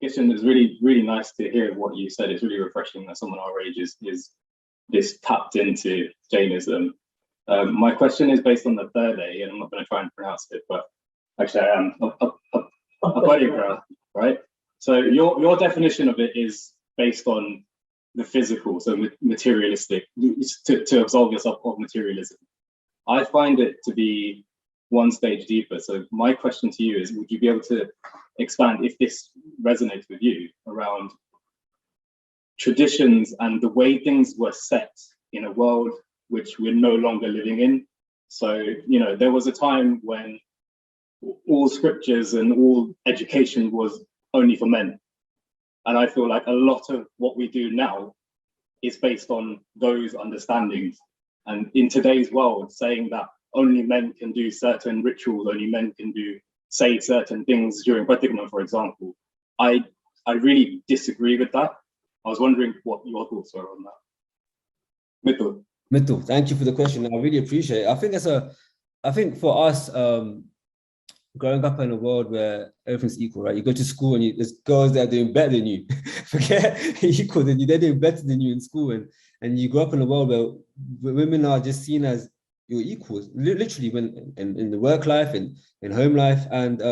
Kishan, it's really, really nice to hear what you said. It's really refreshing that someone our age is this tapped into Jainism. My question is based on the third A, and I'm not going to try and pronounce it, but actually I am. Aparigra, right? So your definition of it is based on the physical, so materialistic, to absolve yourself of materialism. I find it to be one stage deeper. So my question to you is, would you be able to expand, if this resonates with you, around traditions and the way things were set in a world which we're no longer living in? So, there was a time when all scriptures and all education was only for men. And I feel like a lot of what we do now is based on those understandings. And in today's world, saying that only men can do certain rituals, only men can say certain things during Pratigna, for example, I really disagree with that. I was wondering what your thoughts are on that. Mitul, thank you for the question. I really appreciate it. I think for us, growing up in a world where everything's equal, right? You go to school and there's girls that are doing better than you. Forget equal than you, they're doing better than you in school. And you grow up in a world where women are just seen as your equals, literally when in the work life and in home life. And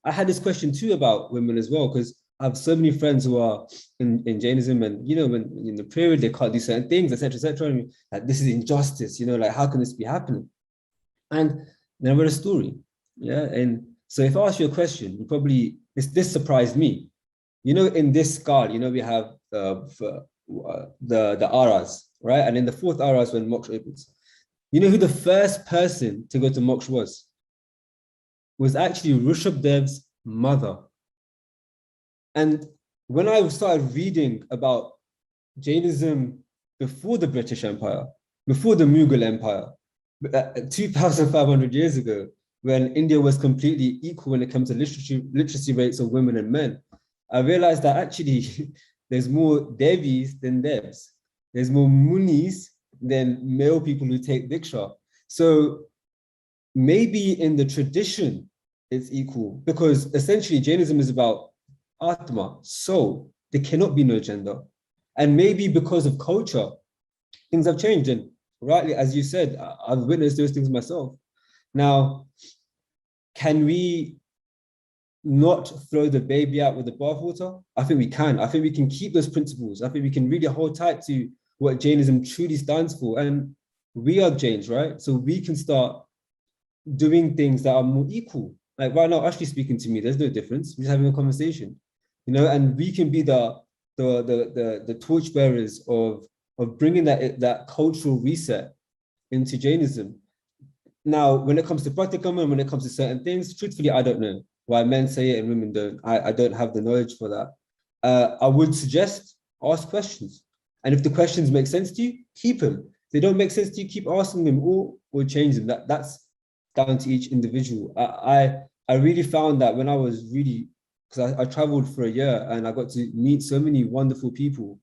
I had this question too about women as well, because I have so many friends who are in Jainism, and when in the period they can't do certain things, etc. And like, this is injustice, like how can this be happening? And then I read a story, yeah. And so if I ask you a question, this surprised me. In this skull, we have the aras, right? And in the fourth aras, when moksha opens, you know who the first person to go to moksha was? Was actually Rishabdev's mother. And when I started reading about Jainism before the British Empire, before the Mughal Empire, 2,500 years ago, when India was completely equal when it comes to literacy rates of women and men, I realized that actually there's more Devis than Devs. There's more Munis than male people who take Diksha. So maybe in the tradition, it's equal, because essentially Jainism is about Atma, soul. There cannot be no gender. And maybe because of culture, things have changed. And rightly, as you said, I've witnessed those things myself. Now, can we not throw the baby out with the bathwater? I think we can. I think we can keep those principles. I think we can really hold tight to what Jainism truly stands for. And we are Jains, right? So we can start doing things that are more equal. Like right now, Ashley's speaking to me, there's no difference. We're just having a conversation, and we can be the torchbearers of bringing that cultural reset into Jainism. Now, when it comes to practicum and when it comes to certain things, truthfully, I don't know why men say it and women don't. I don't have the knowledge for that. I would suggest ask questions. And if the questions make sense to you, keep them. If they don't make sense to you, keep asking them or change them. That's down to each individual. I really found that when I was because I traveled for a year and I got to meet so many wonderful people,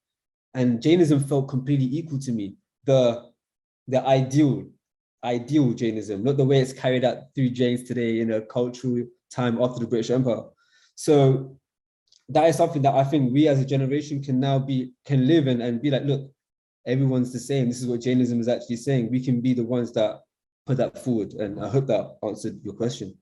and Jainism felt completely equal to me. The ideal Jainism, not the way it's carried out through Jains today in a cultural time after the British Empire. So that is something that I think we as a generation can live in and be like, look, everyone's the same. This is what Jainism is actually saying. We can be the ones that put that forward. And I hope that answered your question.